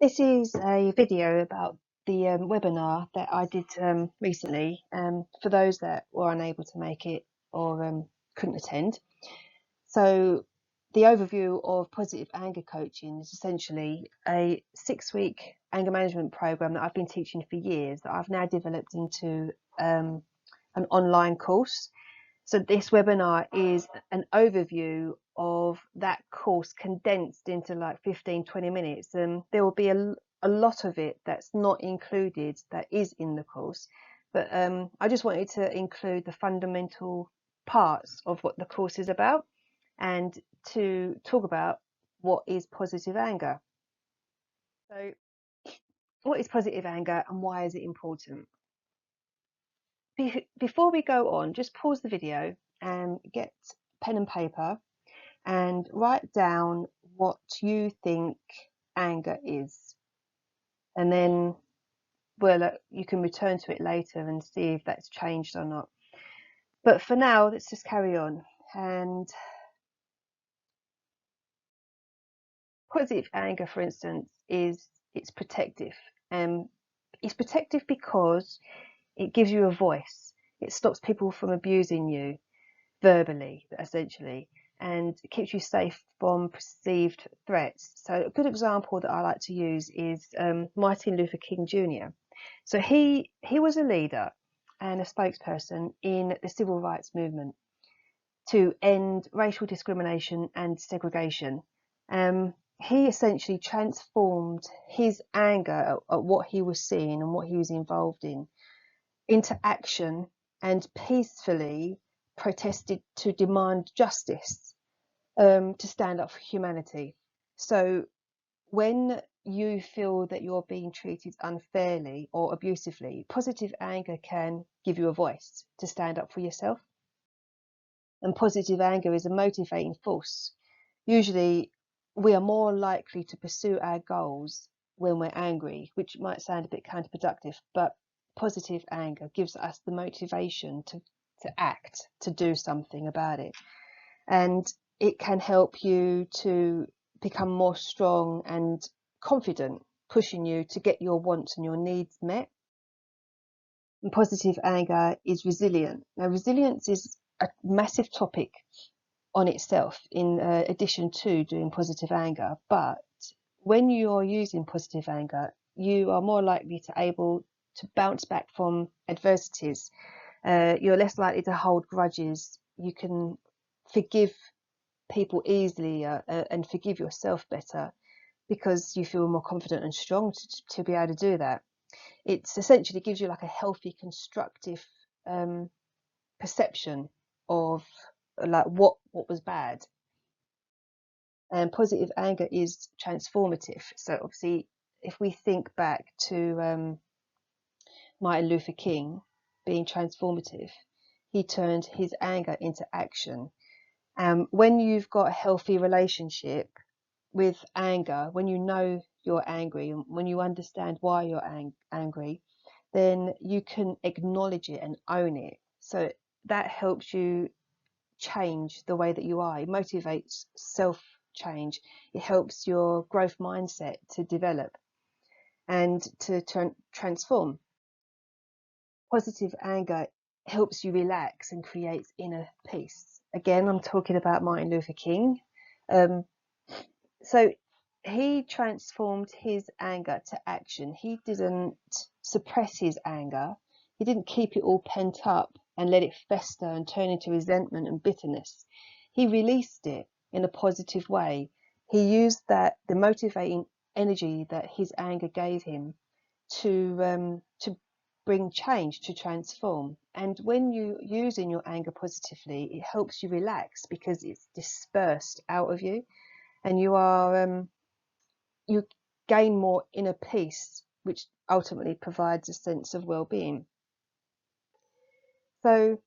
This is a video about the webinar that I did recently for those that were unable to make it or couldn't attend. So the overview of positive anger coaching is essentially a 6-week anger management program that I've been teaching for years that I've now developed into an online course. So this webinar is an overview of that course condensed into like 15-20 minutes. And there will be a lot of it that's not included that is in the course. But I just wanted to include the fundamental parts of what the course is about and to talk about what is positive anger. So what is positive anger and why is it important? Before we go on, just pause the video and get pen and paper and write down what you think anger is. And then you can return to it later and see if that's changed or not. But for now, let's just carry on. And positive anger, for instance, it's protective. It's protective because it gives you a voice. It stops people from abusing you verbally, essentially, and it keeps you safe from perceived threats. So a good example that I like to use is Martin Luther King Jr. So he was a leader and a spokesperson in the civil rights movement to end racial discrimination and segregation. He essentially transformed his anger at what he was seeing and what he was involved in into action and peacefully protested to demand justice, to stand up for humanity. So when you feel that you're being treated unfairly or abusively, positive anger can give you a voice to stand up for yourself. And positive anger is a motivating force. Usually, we are more likely to pursue our goals when we're angry, which might sound a bit counterproductive, but positive anger gives us the motivation to act, to do something about it. And it can help you to become more strong and confident, pushing you to get your wants and your needs met. And positive anger is resilient. Now, resilience is a massive topic on itself in addition to doing positive anger. But when you're using positive anger, you are more likely to able to bounce back from adversities. You're less likely to hold grudges. You can forgive people easily and forgive yourself better because you feel more confident and strong to be able to do that. It's essentially gives you like a healthy, constructive perception of like what was bad. And positive anger is transformative. So obviously, if we think back to Martin Luther King being transformative, he turned his anger into action. When you've got a healthy relationship with anger, when you know you're angry and when you understand why you're angry, then you can acknowledge it and own it. So that helps you change the way that you are. It motivates self change. It helps your growth mindset to develop and to transform. Positive anger helps you relax and creates inner peace. Again, I'm talking about Martin Luther King. So he transformed his anger to action. He didn't suppress his anger. He didn't keep it all pent up and let it fester and turn into resentment and bitterness. He released it in a positive way. He used the motivating energy that his anger gave him to bring change, to transform. And when you're using your anger positively, it helps you relax because it's dispersed out of you, and you gain more inner peace, which ultimately provides a sense of well-being. So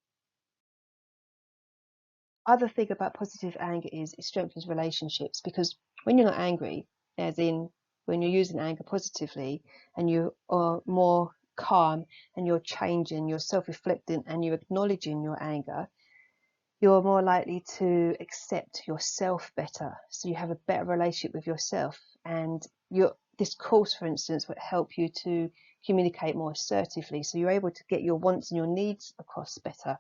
other thing about positive anger is it strengthens relationships, because when you're not angry, as in when you're using anger positively and you are more calm and you're changing, you're self-reflecting and you're acknowledging your anger, you're more likely to accept yourself better. So you have a better relationship with yourself, and this course, for instance, would help you to communicate more assertively, so you're able to get your wants and your needs across better.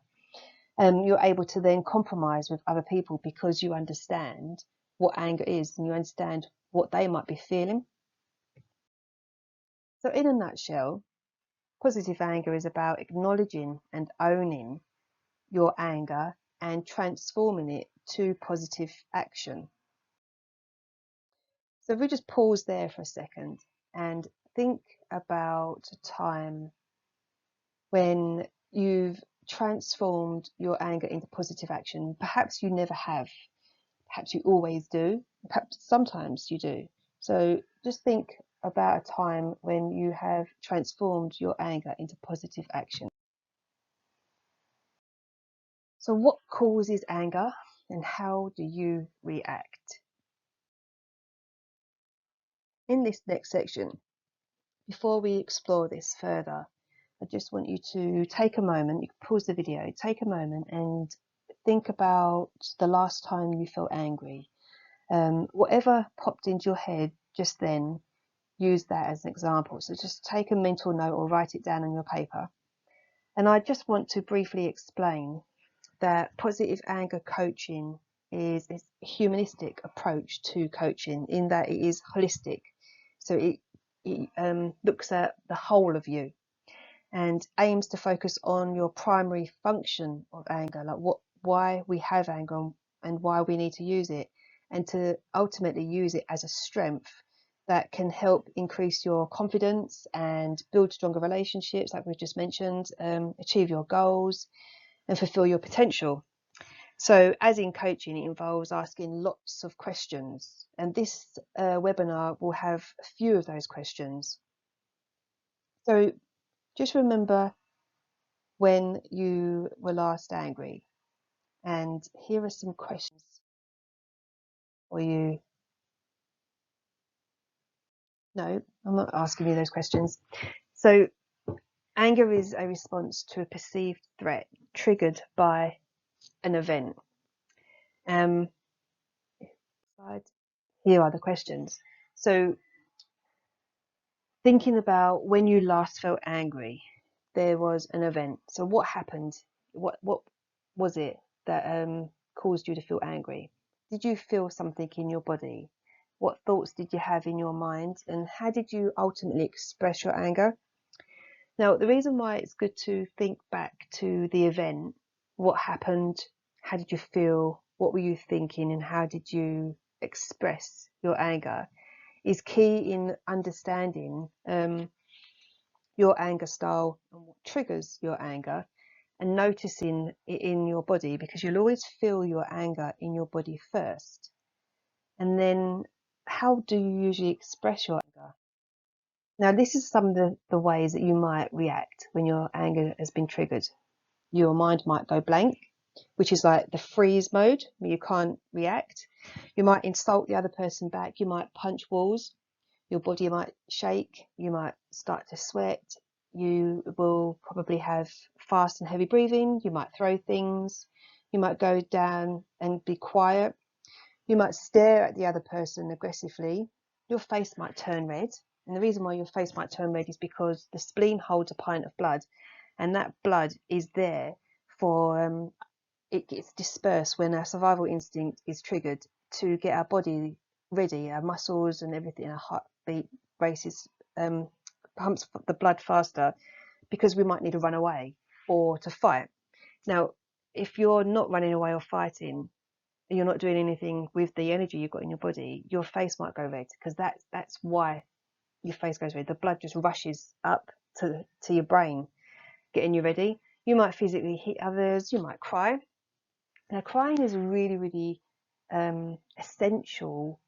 You're able to then compromise with other people because you understand what anger is and you understand what they might be feeling. So in a nutshell, positive anger is about acknowledging and owning your anger and transforming it to positive action. So if we just pause there for a second and think about a time when you've transformed your anger into positive action. Perhaps you never have, perhaps you always do, perhaps sometimes you do. So just think about a time when you have transformed your anger into positive action. So what causes anger and how do you react? In this next section, before we explore this further, I just want you to take a moment, you can pause the video, take a moment and think about the last time you felt angry. Whatever popped into your head just then, use that as an example. So just take a mental note or write it down on your paper. And I just want to briefly explain that positive anger coaching is a humanistic approach to coaching in that it is holistic. So it looks at the whole of you and aims to focus on your primary function of anger, like why we have anger and why we need to use it, and to ultimately use it as a strength that can help increase your confidence and build stronger relationships, like we've just mentioned, achieve your goals and fulfill your potential. So as in coaching, it involves asking lots of questions, and this webinar will have a few of those questions. So just remember when you were last angry, and here are some questions for you. No, I'm not asking you those questions. So anger is a response to a perceived threat triggered by an event. Here are the questions. So thinking about when you last felt angry, there was an event. So what happened? What was it that caused you to feel angry? Did you feel something in your body? What thoughts did you have in your mind? And how did you ultimately express your anger? Now, the reason why it's good to think back to the event, what happened, how did you feel, what were you thinking, and how did you express your anger, is key in understanding your anger style and what triggers your anger, and noticing it in your body, because you'll always feel your anger in your body first. And then how do you usually express your anger? Now, this is some of the ways that you might react when your anger has been triggered. Your mind might go blank, which is like the freeze mode, where you can't react. You might insult the other person back. You might punch walls. Your body might shake. You might start to sweat. You will probably have fast and heavy breathing. You might throw things. You might go down and be quiet. You might stare at the other person aggressively. Your face might turn red. And the reason why your face might turn red is because the spleen holds a pint of blood, and that blood is there for it gets dispersed when our survival instinct is triggered to get our body ready, our muscles and everything, our heartbeat races, pumps the blood faster, because we might need to run away or to fight. Now, if you're not running away or fighting, and you're not doing anything with the energy you've got in your body, your face might go red, because that's why your face goes red. The blood just rushes up to your brain, getting you ready. You might physically hit others, you might cry. Now, crying is a really, really essential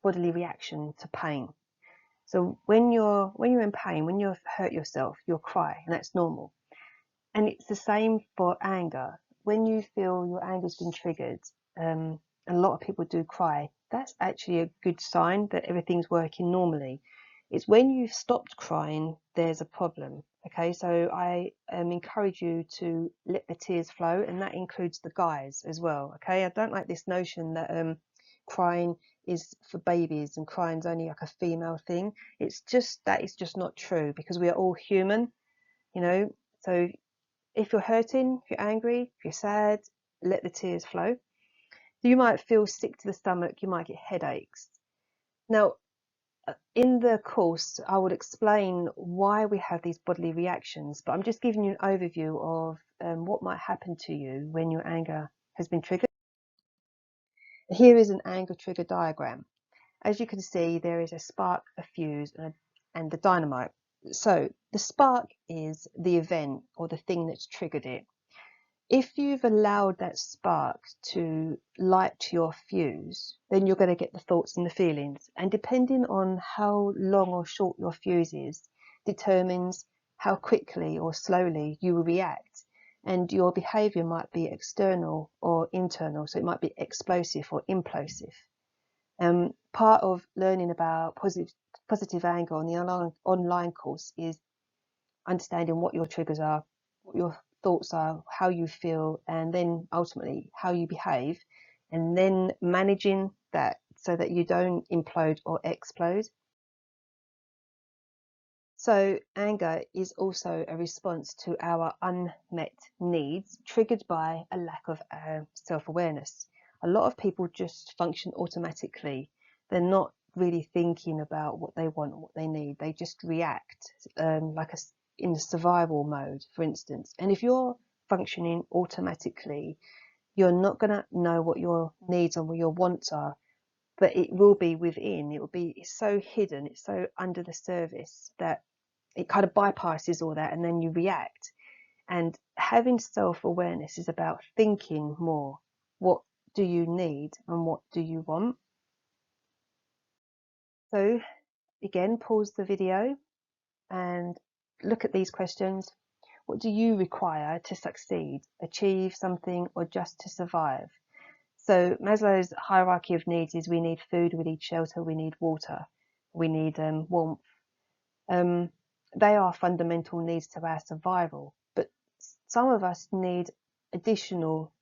bodily reaction to pain. So when you're in pain, when you've hurt yourself, you'll cry, and that's normal. And it's the same for anger. When you feel your anger's been triggered, a lot of people do cry. That's actually a good sign that everything's working normally. It's when you've stopped crying, there's a problem. Okay, so I encourage you to let the tears flow, and that includes the guys as well. Okay, I don't like this notion that crying is for babies and crying's only like a female thing. It's just that is just not true, because we are all human, you know. So if you're hurting, if you're angry, if you're sad, let the tears flow. You might feel sick to the stomach, you might get headaches. Now, in the course, I would explain why we have these bodily reactions, but I'm just giving you an overview of what might happen to you when your anger has been triggered. Here is an anger trigger diagram. As you can see, there is a spark, a fuse, and the dynamite. So the spark is the event or the thing that's triggered it. If you've allowed that spark to light your fuse, then you're going to get the thoughts and the feelings. And depending on how long or short your fuse is, determines how quickly or slowly you will react. And your behavior might be external or internal. So it might be explosive or implosive. Part of learning about positive anger on the online course is understanding what your triggers are, what your thoughts are, how you feel, and then ultimately how you behave, and then managing that so that you don't implode or explode. So anger is also a response to our unmet needs triggered by a lack of self-awareness. A lot of people just function automatically. They're not really thinking about what they want, what they need. They just react in the survival mode, for instance. And if you're functioning automatically, you're not going to know what your needs and what your wants are, but it will be within. It's so hidden, it's so under the surface that it kind of bypasses all that, and then you react. And having self-awareness is about thinking more. What do you need and what do you want? So again, pause the video and look at these questions. What do you require to succeed, achieve something, or just to survive? So Maslow's hierarchy of needs is we need food, we need shelter, we need water, we need warmth. They are fundamental needs to our survival, but some of us need additional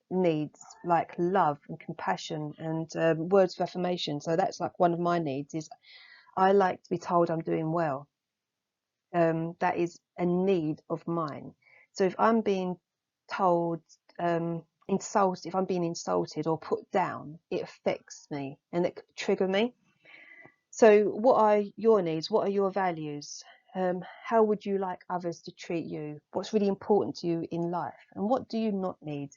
needs like love and compassion and words of affirmation. So that's like one of my needs is I like to be told I'm doing well. That is a need of mine. So if I'm being told insulted, if I'm being insulted or put down, it affects me and it could trigger me. So what are your needs? What are your values? How would you like others to treat you? What's really important to you in life? And what do you not need?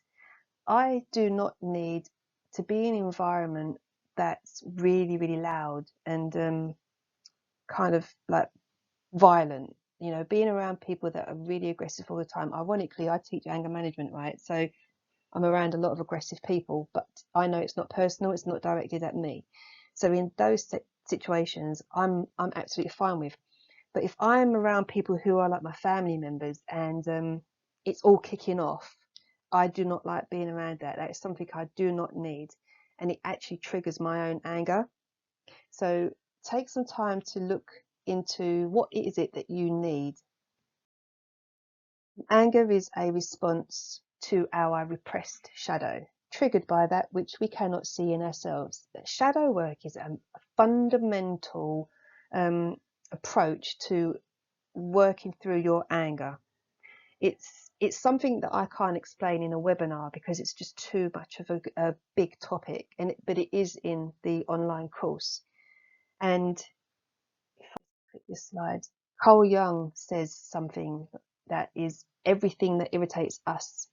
I do not need to be in an environment that's really, really loud and kind of like violent. You know, being around people that are really aggressive all the time. Ironically, I teach anger management, right? So I'm around a lot of aggressive people, but I know it's not personal, it's not directed at me. So in those situations, I'm absolutely fine with. But if I'm around people who are like my family members and it's all kicking off, I do not like being around that. That is something I do not need, and it actually triggers my own anger. So take some time to look into what is it that you need. Anger is a response to our repressed shadow, triggered by that which we cannot see in ourselves. Shadow work is a fundamental approach to working through your anger. It's something that I can't explain in a webinar because it's just too much of a big topic, but it is in the online course. And if I click this slide, Carl Jung says something that is everything that irritates us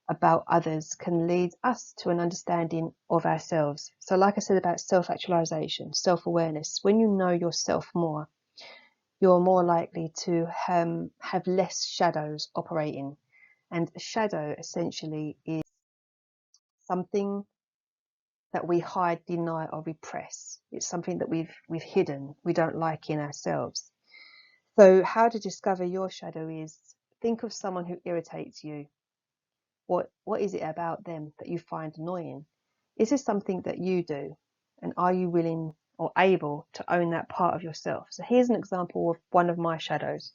about others can lead us to an understanding of ourselves. So like I said about self-actualization, self-awareness, when you know yourself more, you're more likely to have less shadows operating. And a shadow essentially is something that we hide, deny, or repress. It's something that we've hidden, we don't like in ourselves. So how to discover your shadow is think of someone who irritates you. What is it about them that you find annoying? Is this something that you do? And are you willing or able to own that part of yourself? So here's an example of one of my shadows.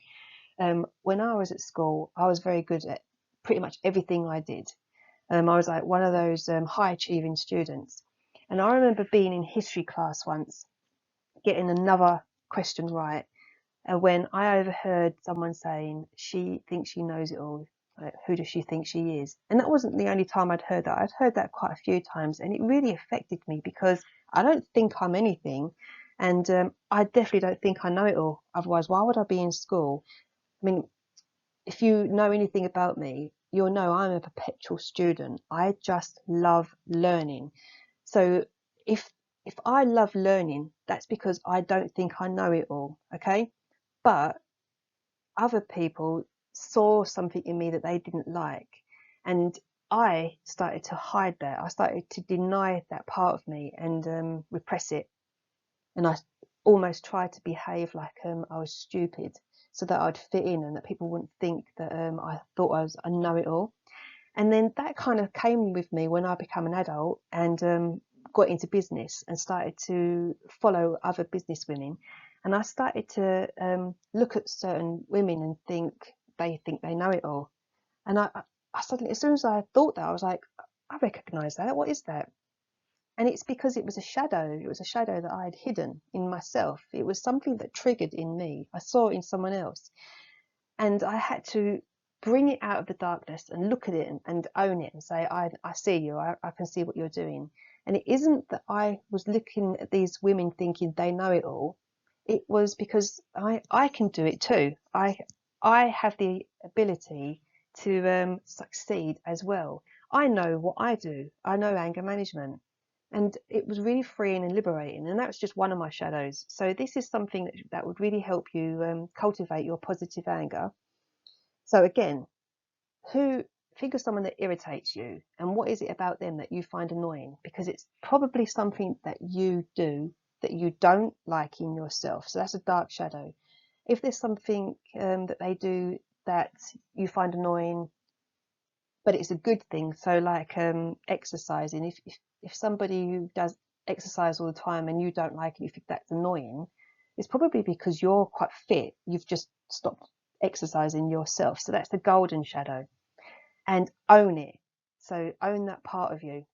When I was at school, I was very good at pretty much everything I did. I was like one of those high achieving students. And I remember being in history class once, getting another question right, when I overheard someone saying, she thinks she knows it all. Like, who does she think she is? And that wasn't the only time I'd heard that. I'd heard that quite a few times, and it really affected me because I don't think I'm anything. And I definitely don't think I know it all. Otherwise, why would I be in school? I mean, if you know anything about me, you'll know I'm a perpetual student. I just love learning. So if if I love learning, that's because I don't think I know it all, okay? But other people saw something in me that they didn't like, and I started to hide that. I started to deny that part of me and repress it, and I almost tried to behave like I was stupid so that I'd fit in and that people wouldn't think that I thought I was a know-it-all. And then that kind of came with me when I became an adult and got into business and started to follow other business women. And I started to look at certain women and think they know it all. And I suddenly, as soon as I thought that, I was like, I recognize that. What is that? And it's because it was a shadow. It was a shadow that I had hidden in myself. It was something that triggered in me. I saw it in someone else. And I had to bring it out of the darkness and look at it and own it and say, I see you, I can see what you're doing. And it isn't that I was looking at these women thinking they know it all. It was because I can do it too. I have the ability to succeed as well. I know what I do. I know anger management. And it was really freeing and liberating. And that was just one of my shadows. So this is something that would really help you cultivate your positive anger. So again, who think of someone that irritates you and what is it about them that you find annoying? Because it's probably something that you do that you don't like in yourself. So that's a dark shadow. If there's something that they do that you find annoying, but it's a good thing. So like exercising, if somebody who does exercise all the time and you don't like it, you think that's annoying, it's probably because you're quite fit. You've just stopped exercising yourself. So that's the golden shadow. And own it. So own that part of you.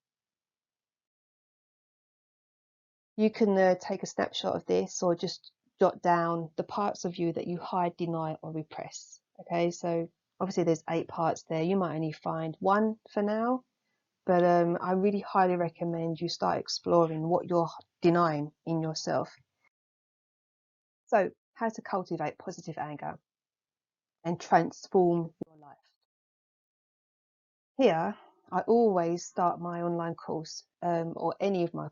You can take a snapshot of this or just jot down the parts of you that you hide, deny, or repress. Okay, so obviously there's 8 parts there. You might only find one for now, but I really highly recommend you start exploring what you're denying in yourself. So, how to cultivate positive anger and transform your life. Here, I always start my online course or any of my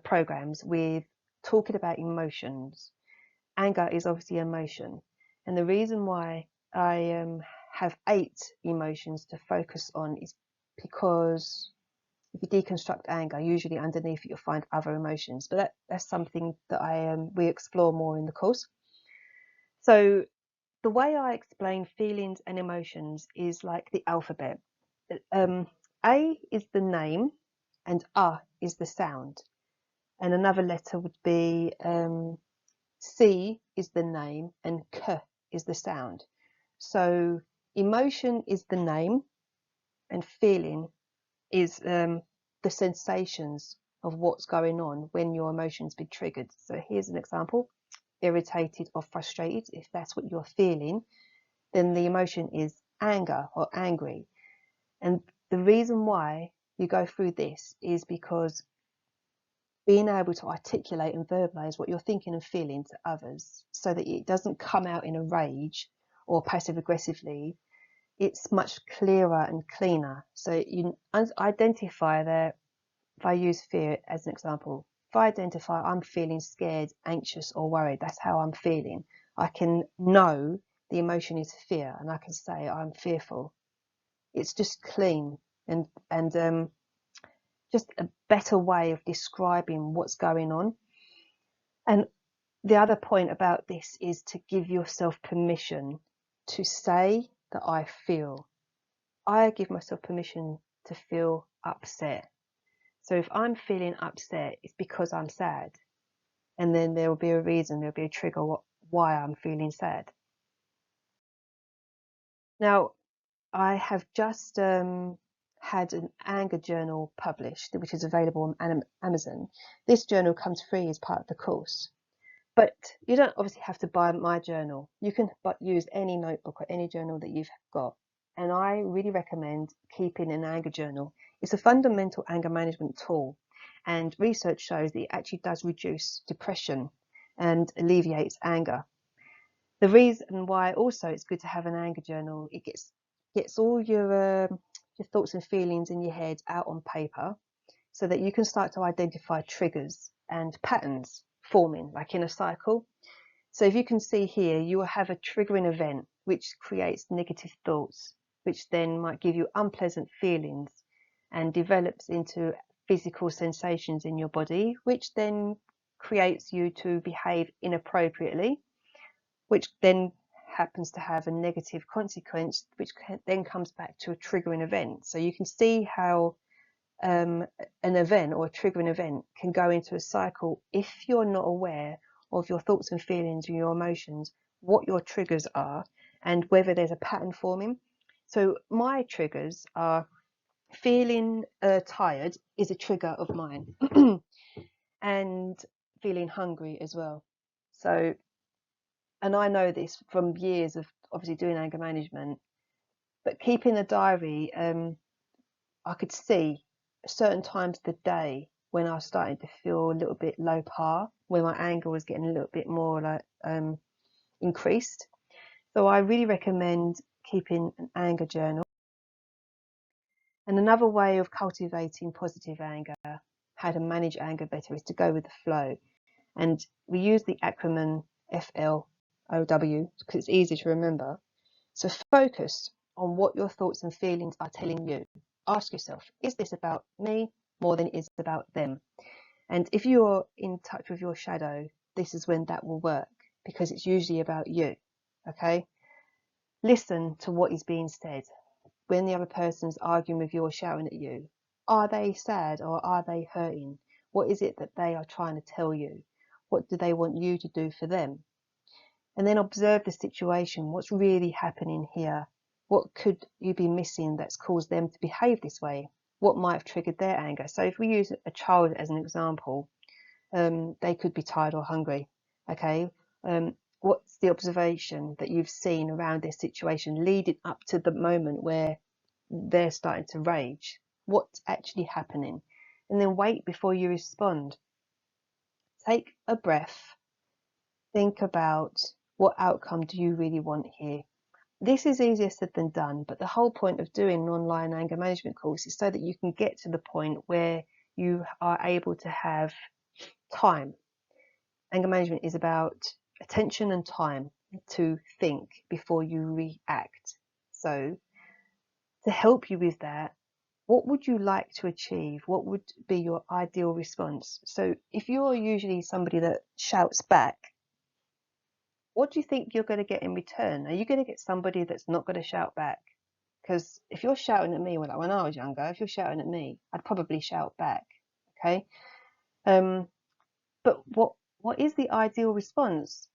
programs with talking about emotions. Anger is obviously emotion, and the reason why I have 8 emotions to focus on is because if you deconstruct anger, usually underneath it you'll find other emotions, but that's something that we explore more in the course. So the way I explain feelings and emotions is like the alphabet. A is the name, and is the sound, and another letter would be C is the name, and K is the sound. So emotion is the name, and feeling is the sensations of what's going on when your emotions be triggered. So here's an example: irritated or frustrated. If that's what you're feeling, then the emotion is anger or angry. And the reason why you go through this is because being able to articulate and verbalize what you're thinking and feeling to others so that it doesn't come out in a rage or passive aggressively, it's much clearer and cleaner. So you identify that. If I use fear as an example, if I identify I'm feeling scared, anxious, or worried, that's how I'm feeling. I can know the emotion is fear, and I can say I'm fearful. It's just clean and just a better way of describing what's going on. And the other point about this is to give yourself permission to say that I feel. I give myself permission to feel upset. So if I'm feeling upset, it's because I'm sad. And then there will be a reason, there'll be a trigger why I'm feeling sad. Now, I have just had an anger journal published, which is available on Amazon. This journal comes free as part of the course. But you don't obviously have to buy my journal. You can use any notebook or any journal that you've got. And I really recommend keeping an anger journal. It's a fundamental anger management tool. And research shows that it actually does reduce depression and alleviates anger. The reason why also it's good to have an anger journal, it gets all your thoughts and feelings in your head out on paper, so that you can start to identify triggers and patterns forming, like in a cycle. So if you can see here, you will have a triggering event which creates negative thoughts, which then might give you unpleasant feelings and develops into physical sensations in your body, which then creates you to behave inappropriately, which then happens to have a negative consequence, which then comes back to a triggering event. So you can see how an event or a triggering event can go into a cycle if you're not aware of your thoughts and feelings and your emotions, what your triggers are, and whether there's a pattern forming. So my triggers are feeling tired is a trigger of mine, and feeling hungry as well. So, and I know this from years of obviously doing anger management, but keeping a diary, I could see certain times of the day when I was starting to feel a little bit low par, when my anger was getting a little bit more like increased. So I really recommend keeping an anger journal. And another way of cultivating positive anger, how to manage anger better, is to go with the flow. And we use the acronym FLOW because it's easy to remember. So focus on what your thoughts and feelings are telling you. Ask yourself, is this about me more than it is about them? And if you're in touch with your shadow, this is when that will work, because it's usually about you. Okay? Listen to what is being said. When the other person's arguing with you or shouting at you, are they sad or are they hurting? What is it that they are trying to tell you? What do they want you to do for them? And then observe the situation. What's really happening here? What could you be missing that's caused them to behave this way? What might have triggered their anger? So if we use a child as an example, they could be tired or hungry. Okay. What's the observation that you've seen around this situation leading up to the moment where they're starting to rage? What's actually happening? And then wait before you respond. Take a breath. Think about, what outcome do you really want here? This is easier said than done, but the whole point of doing an online anger management course is so that you can get to the point where you are able to have time. Anger management is about attention and time to think before you react. So to help you with that, what would you like to achieve? What would be your ideal response? So if you're usually somebody that shouts back, what do you think you're going to get in return? Are you going to get somebody that's not going to shout back? Because if you're shouting at me, well, like when I was younger, if you're shouting at me, I'd probably shout back. Okay. But what is the ideal response?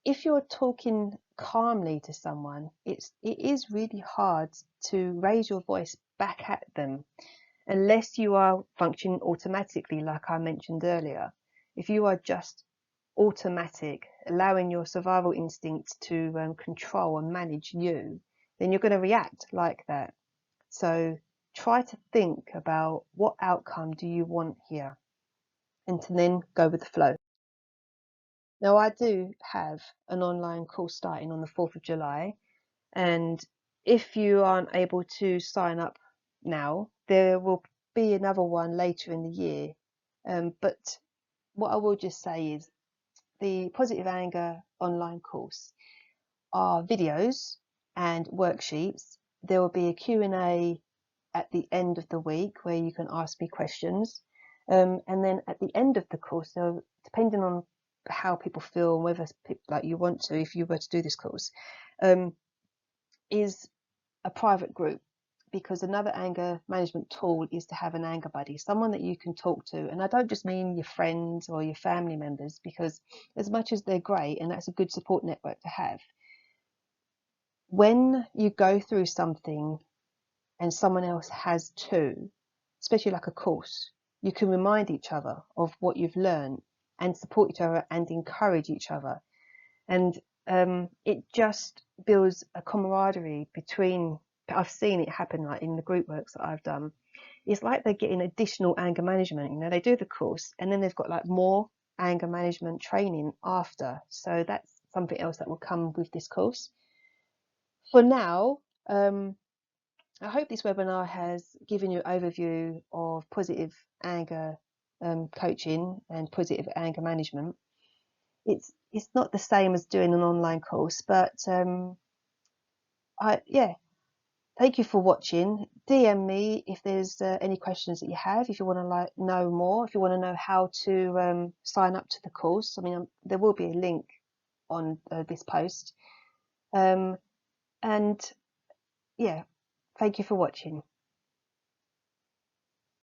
If you're talking calmly to someone, it is really hard to raise your voice back at them unless you are functioning automatically, like I mentioned earlier. If you are just automatic, allowing your survival instincts to control and manage you, then you're going to react like that. So try to think about, what outcome do you want here, and to then go with the flow. Now, I do have an online course starting on the 4th of July, and if you aren't able to sign up now, there will be another one later in the year. But what I will just say is the Positive Anger online course are videos and worksheets. There will be a Q&A at the end of the week where you can ask me questions. And then at the end of the course, so depending on how people feel and whether like you want to, if you were to do this course, is a private group, because another anger management tool is to have an anger buddy, someone that you can talk to. And I don't just mean your friends or your family members, because as much as they're great and that's a good support network to have, when you go through something and someone else has too, especially like a course, you can remind each other of what you've learned and support each other and encourage each other. And it just builds a camaraderie between. I've seen it happen like in the group works that I've done. It's like they're getting additional anger management. You know, they do the course and then they've got like more anger management training after. So that's something else that will come with this course. For now, I hope this webinar has given you an overview of positive anger coaching and positive anger management. It's not the same as doing an online course, but yeah, thank you for watching. DM me if there's any questions that you have. If you want to know more, if you want to know how to sign up to the course, I mean, there will be a link on this post. And yeah, thank you for watching.